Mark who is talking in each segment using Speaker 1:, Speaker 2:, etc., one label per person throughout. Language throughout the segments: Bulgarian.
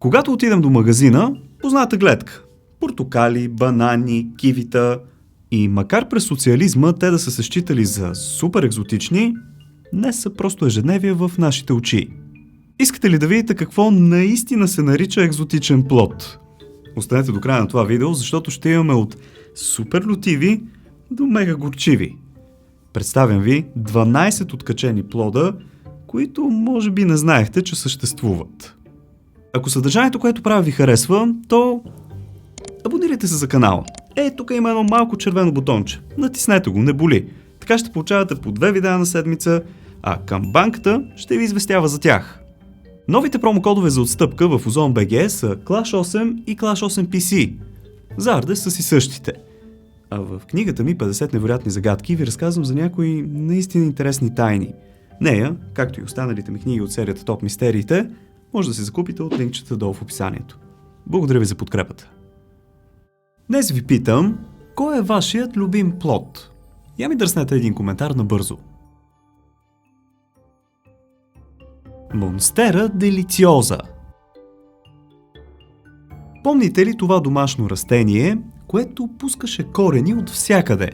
Speaker 1: Когато отидем до магазина, позната гледка. Портокали, банани, кивита. И макар през социализма те да са се считали за супер екзотични, днес са просто ежедневие в нашите очи. Искате ли да видите какво наистина се нарича екзотичен плод? Останете до края на това видео, защото ще имаме от супер лютиви до мега горчиви. Представям ви 12 откачени плода, които може би не знаехте, че съществуват. Ако съдържанието, което правя, ви харесва, то абонирайте се за канала. Тук има едно малко червено бутонче. Натиснете го, не боли. Така ще получавате по 2 видеа на седмица, а към банката ще ви известява за тях. Новите промокодове за отстъпка в Ozon.bg са Clash 8 и Clash 8 PC. За Ардес са си същите. А в книгата ми 50 невероятни загадки ви разказвам за някои наистина интересни тайни. Нея, както и останалите ми книги от серията Топ Мистериите, може да си закупите от линкчета долу в описанието. Благодаря ви за подкрепата. Днес ви питам, кой е вашият любим плод? Я ми дръснете един коментар набързо. Монстера делициоза. Помните ли това домашно растение, което пускаше корени от всякъде?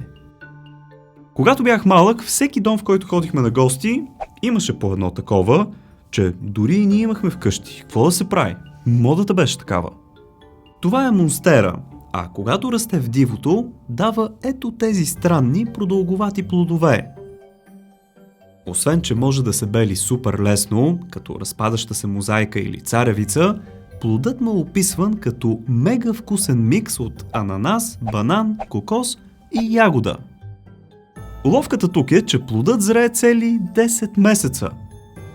Speaker 1: Когато бях малък, всеки дом, в който ходихме на гости, имаше по едно такова, че дори и ние имахме вкъщи. Какво да се прави? Модата беше такава. Това е монстера, а когато расте в дивото, дава ето тези странни продълговати плодове. Освен, че може да се бели супер лесно, като разпадаща се мозайка или царевица, плодът му е описван като мега вкусен микс от ананас, банан, кокос и ягода. Уловката тук е, че плодът зрее цели 10 месеца.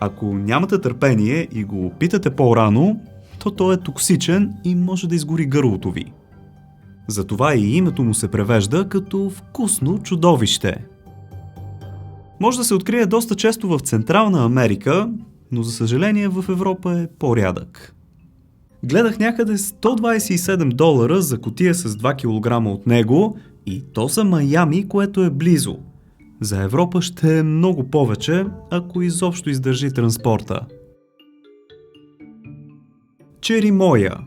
Speaker 1: Ако нямате търпение и го опитате по-рано, то той е токсичен и може да изгори гърлото ви. Затова и името му се превежда като вкусно чудовище. Може да се открие доста често в Централна Америка, но за съжаление в Европа е по-рядък. Гледах някъде $127 за кутия с 2 кг от него и то за Майами, което е близо. За Европа ще е много повече, ако изобщо издържи транспорта. Черимоя.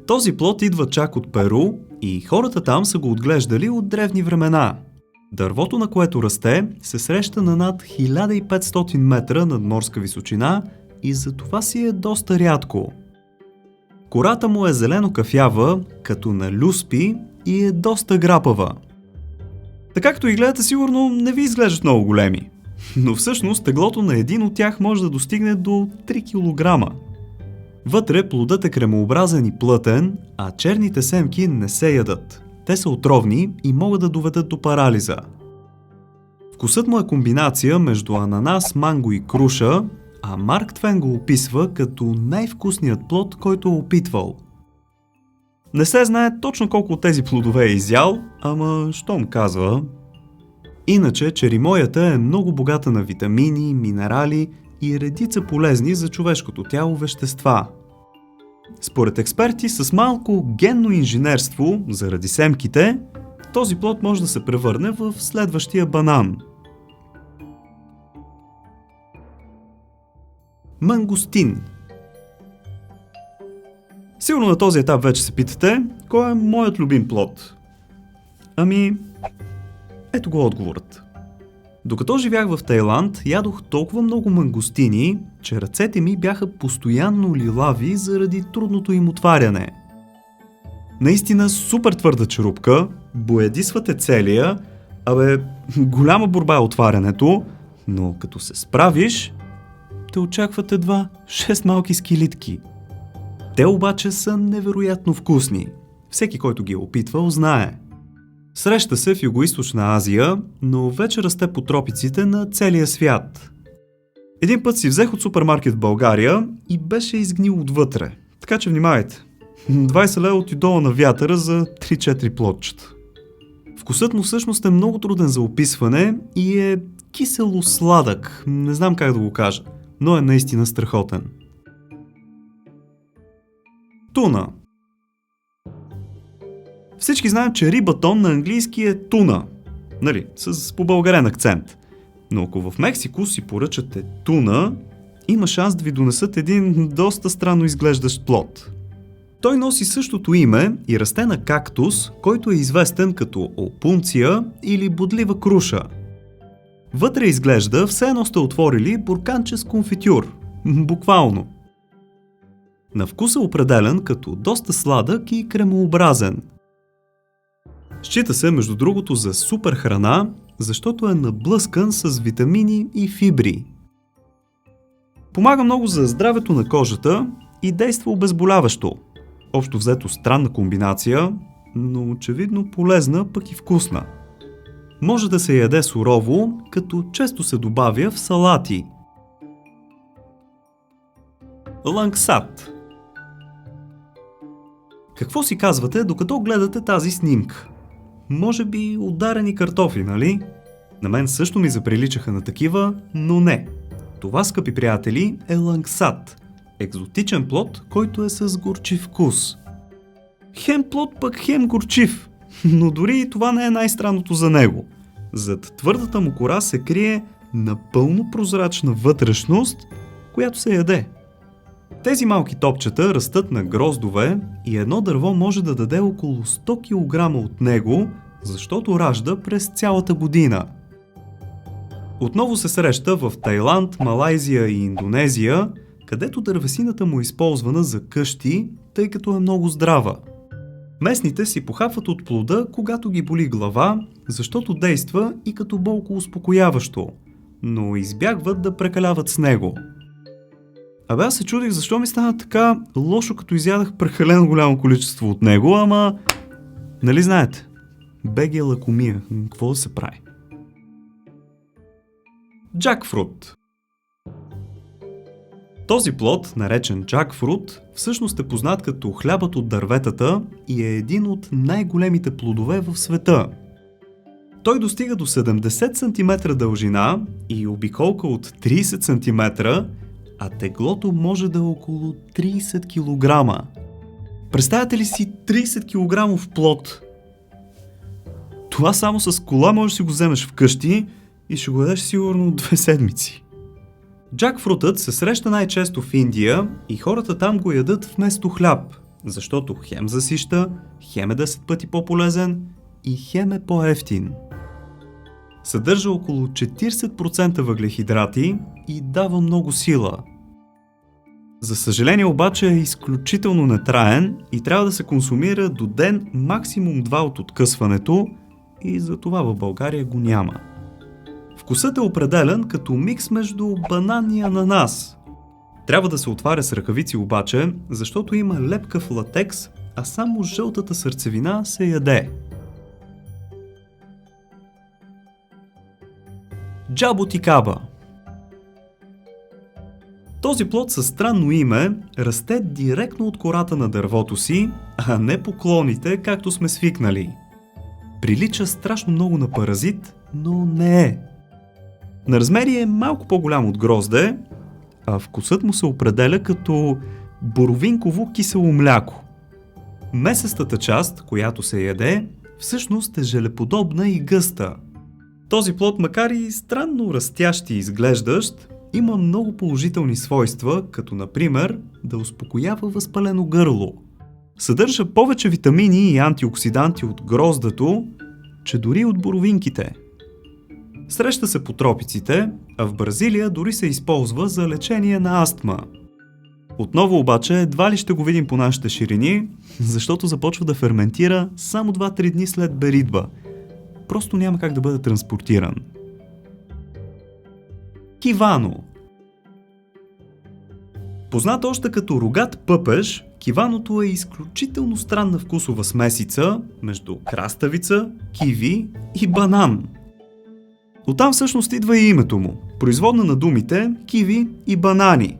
Speaker 1: Този плод идва чак от Перу и хората там са го отглеждали от древни времена. Дървото, на което расте, се среща на над 1500 метра над морска височина и затова си е доста рядко. Кората му е зелено-кафява, като на люспи и е доста грапава. Така както и гледате, сигурно не ви изглеждат много големи. Но всъщност теглото на един от тях може да достигне до 3 кг. Вътре плодът е кремообразен и плътен, а черните семки не се ядат. Те са отровни и могат да доведат до парализа. Вкусът му е комбинация между ананас, манго и круша, а Марк Твен го описва като най-вкусният плод, който е опитвал. Не се знае точно колко от тези плодове е изял, ама щом казва. Иначе черимоята е много богата на витамини, минерали и редица полезни за човешкото тяло вещества. Според експерти с малко генно инженерство, заради семките, този плод може да се превърне в следващия банан. Мангустин. Сигурно на този етап вече се питате, кой е моят любим плод? Ето го отговорът. Докато живях в Тайланд, ядох толкова много мангустини, че ръцете ми бяха постоянно лилави заради трудното им отваряне. Наистина супер твърда черупка, боядисвате целия, голяма борба е отварянето, но като се справиш, те очакват едва 6 малки скелитки. Те обаче са невероятно вкусни. Всеки, който ги е опитвал, знае. Среща се в Югоизточна Азия, но вече расте по тропиците на целия свят. Един път си взех от супермаркет в България и беше изгнил отвътре. Така че внимавайте. 20 лева отидола на вятъра за 3-4 плодчета. Вкусът му всъщност е много труден за описване и е кисело-сладък. Не знам как да го кажа, но е наистина страхотен. Туна. Всички знаем, че рибатон на английски е туна, с побългарен акцент. Но ако в Мексико си поръчате туна, има шанс да ви донесат един доста странно изглеждащ плод. Той носи същото име и расте на кактус, който е известен като опунция или бодлива круша. Вътре изглежда все едно сте отворили бурканче с конфитюр. Буквално. На вкус е определен като доста сладък и кремообразен. Счита се, между другото, за супер храна, защото е наблъскан с витамини и фибри. Помага много за здравето на кожата и действа обезболяващо. Общо взето странна комбинация, но очевидно полезна, пък и вкусна. Може да се яде сурово, като често се добавя в салати. Лангсат. Какво си казвате, докато гледате тази снимка? Може би ударени картофи, нали? На мен също ми заприличаха на такива, но не. Това, скъпи приятели, е лангсат. Екзотичен плод, който е с горчив вкус. Хем плод, пък хем горчив. Но дори и това не е най-странното за него. Зад твърдата му кора се крие напълно прозрачна вътрешност, която се яде. Тези малки топчета растат на гроздове и едно дърво може да даде около 100 кг от него, защото ражда през цялата година. Отново се среща в Тайланд, Малайзия и Индонезия, където дървесината му е използвана за къщи, тъй като е много здрава. Местните си похапват от плода, когато ги боли глава, защото действа и като болко успокояващо, но избягват да прекаляват с него. Аз се чудих защо ми стана така лошо, като изядах прекалено голямо количество от него, ама... Нали знаете? БГ е лакомия. Какво да се прави? Джакфрут. Този плод, наречен джакфрут, всъщност е познат като хлябът от дърветата и е един от най-големите плодове в света. Той достига до 70 см дължина и обиколка от 30 см, а теглото може да е около 30 кг. Представяте ли си 30 кг плод? Това само с кола можеш да си го вземеш вкъщи и ще го ядеш сигурно 2 седмици. Джакфрутът се среща най-често в Индия и хората там го ядат вместо хляб, защото хем засища, хем е 10 пъти по-полезен и хем е по-евтин. Съдържа около 40% въглехидрати и дава много сила. За съжаление обаче е изключително нетраен и трябва да се консумира до ден максимум 2 от откъсването и затова в България го няма. Вкусът е определен като микс между банан и ананас. Трябва да се отваря с ръкавици обаче, защото има лепкав латекс, а само жълтата сърцевина се яде. Джаботикаба. Този плод със странно име расте директно от кората на дървото си, а не по клоните, както сме свикнали. Прилича страшно много на паразит, но не е. На размери е малко по-голям от грозде, а вкусът му се определя като боровинково кисело мляко. Месестата част, която се яде, всъщност е желеподобна и гъста. Този плод, макар и странно растящ и изглеждащ, има много положителни свойства, като например да успокоява възпалено гърло. Съдържа повече витамини и антиоксиданти от гроздето, че дори от боровинките. Среща се по тропиците, а в Бразилия дори се използва за лечение на астма. Отново обаче едва ли ще го видим по нашите ширини, защото започва да ферментира само 2-3 дни след беритба. Просто няма как да бъде транспортиран. Кивано. Познат още като рогат пъпеш, киваното е изключително странна вкусова смесица между краставица, киви и банан. Оттам всъщност идва и името му, производна на думите киви и банани.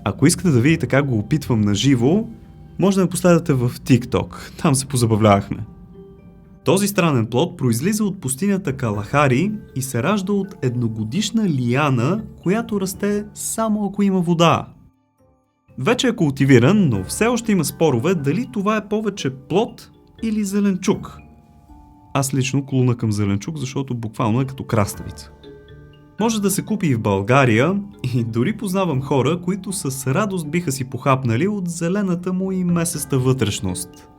Speaker 1: Ако искате да видите как го опитвам на живо, може да ме последвате в TikTok, там се позабавлявахме. Този странен плод произлиза от пустинята Калахари и се ражда от едногодишна лиана, която расте само ако има вода. Вече е култивиран, но все още има спорове дали това е повече плод или зеленчук. Аз лично клона към зеленчук, защото буквално е като краставица. Може да се купи и в България и дори познавам хора, които с радост биха си похапнали от зелената му и месеста вътрешност.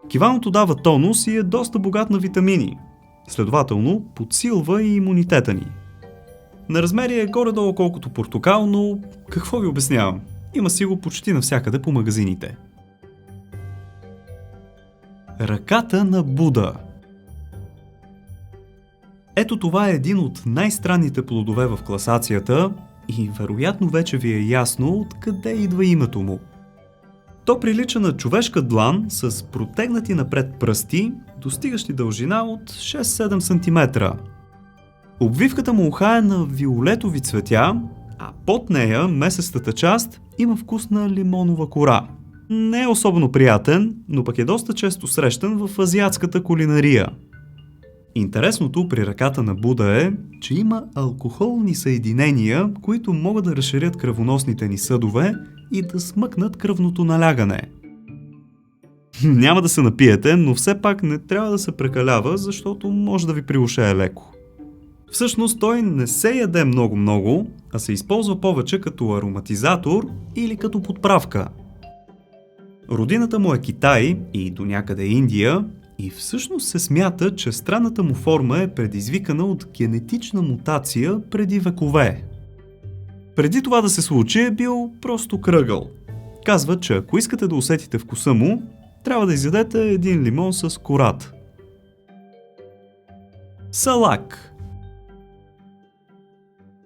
Speaker 1: Киваното дава тонус и е доста богат на витамини. Следователно, подсилва и имунитета ни. На размери е горе-долу колкото портокал, но какво ви обяснявам? Има си го почти навсякъде по магазините. Ръката на Буда. Ето това е един от най-странните плодове в класацията и вероятно вече ви е ясно откъде идва името му. То прилича на човешка длан с протегнати напред пръсти, достигащи дължина от 6-7 см. Обвивката му уха е на виолетови цветя, а под нея, месестата част, има вкус на лимонова кора. Не е особено приятен, но пък е доста често срещан в азиатската кулинария. Интересното при ръката на Буда е, че има алкохолни съединения, които могат да разширят кръвоносните ни съдове и да смъкнат кръвното налягане. Няма да се напиете, но все пак не трябва да се прекалява, защото може да ви приушее леко. Всъщност той не се яде много, а се използва повече като ароматизатор или като подправка. Родината му е Китай и до някъде Индия и всъщност се смята, че странната му форма е предизвикана от генетична мутация преди векове. Преди това да се случи е бил просто кръгъл. Казва, че ако искате да усетите вкуса му, трябва да изядете един лимон с кората. Салак.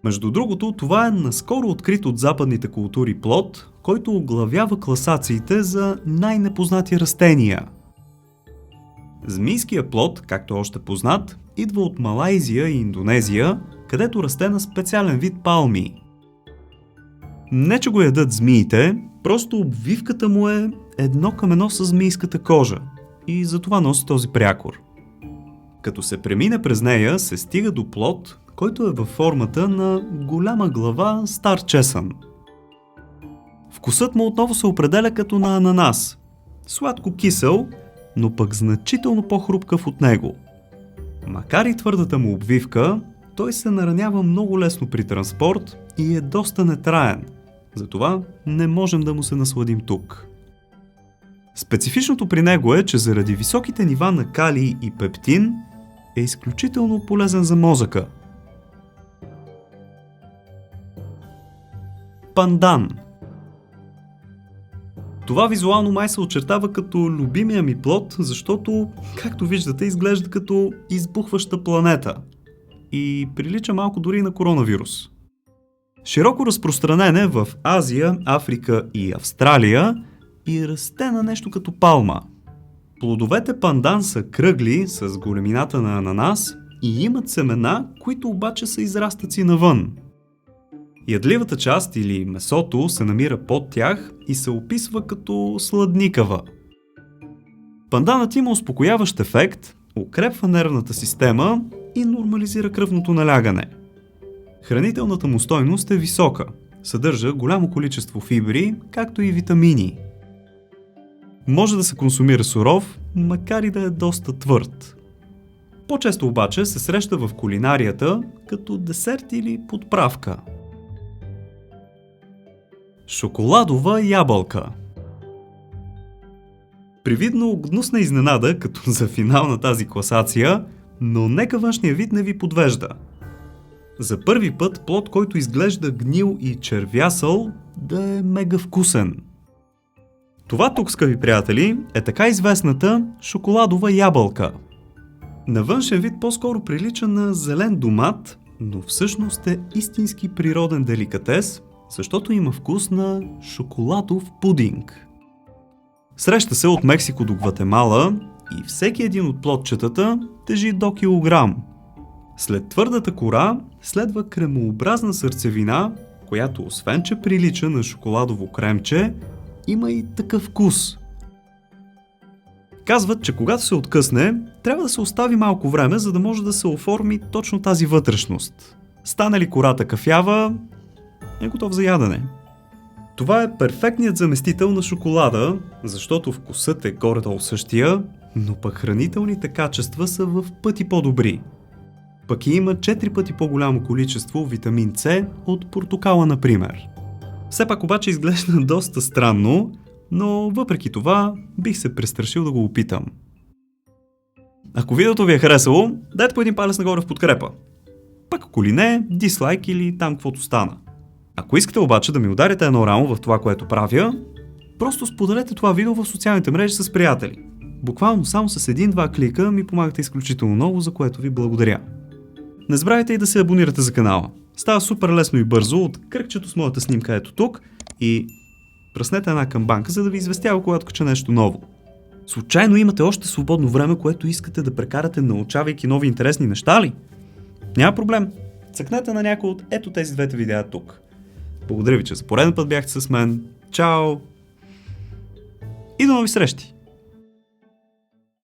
Speaker 1: Между другото, това е наскоро открит от западните култури плод, който оглавява класациите за най-непознати растения. Змийският плод, както още познат, идва от Малайзия и Индонезия, където расте на специален вид палми. Не че го ядат змиите, просто обвивката му е едно към едно с змийската кожа и затова носи този прякор. Като се премине през нея, се стига до плод, който е във формата на голяма глава стар чесън. Вкусът му отново се определя като на ананас. Сладко-кисел, но пък значително по-хрупкав от него. Макар и твърдата му обвивка, той се наранява много лесно при транспорт и е доста нетраен. Затова не можем да му се насладим тук. Специфичното при него е, че заради високите нива на калий и пептин е изключително полезен за мозъка. Пандан. Това визуално май се очертава като любимия ми плод, защото, както виждате, изглежда като избухваща планета и прилича малко дори на коронавирус. Широко разпространен е в Азия, Африка и Австралия и расте на нещо като палма. Плодовете пандан са кръгли с големината на ананас и имат семена, които обаче са израстъци навън. Ядливата част или месото се намира под тях и се описва като сладникава. Панданът има успокояващ ефект, укрепва нервната система и нормализира кръвното налягане. Хранителната му стойност е висока, съдържа голямо количество фибри, както и витамини. Може да се консумира суров, макар и да е доста твърд. По-често обаче се среща в кулинарията като десерт или подправка. Шоколадова ябълка. Привидно гнусна изненада, като за финал на тази класация, но нека външния вид не ви подвежда. За първи път плод, който изглежда гнил и червясъл, да е мега вкусен. Това тук, скъпи приятели, е така известната шоколадова ябълка. На външен вид по-скоро прилича на зелен домат, но всъщност е истински природен деликатес, защото има вкус на шоколадов пудинг. Среща се от Мексико до Гватемала и всеки един от плодчетата тежи до килограм. След твърдата кора следва кремообразна сърцевина, която освен че прилича на шоколадово кремче, има и такъв вкус. Казват, че когато се откъсне, трябва да се остави малко време, за да може да се оформи точно тази вътрешност. Стане ли кората кафява, е готов за ядене. Това е перфектният заместител на шоколада, защото вкусът е горе-долу същия, но пък хранителните качества са в пъти по-добри. Пък и има 4 пъти по-голямо количество витамин С от портокала, например. Все пак обаче изглежда доста странно, но въпреки това бих се престрашил да го опитам. Ако видеото ви е харесало, дайте по един палец нагоре в подкрепа. Пък ако ли не, дислайк или там каквото стана. Ако искате обаче да ми ударите едно рамо в това, което правя, просто споделете това видео в социалните мрежи с приятели. Буквално само с 1-2 клика ми помагате изключително много, за което ви благодаря. Не забравяйте и да се абонирате за канала. Става супер лесно и бързо от кръгчето с моята снимка ето тук и пръснете една камбанка, за да ви известява, когато кача нещо ново. Случайно имате още свободно време, което искате да прекарате, научавайки нови интересни неща ли? Няма проблем. Цъкнете на някой от ето тези двете видеа тук. Благодаря ви, че за пореден път бяхте с мен. Чао! И до нови срещи!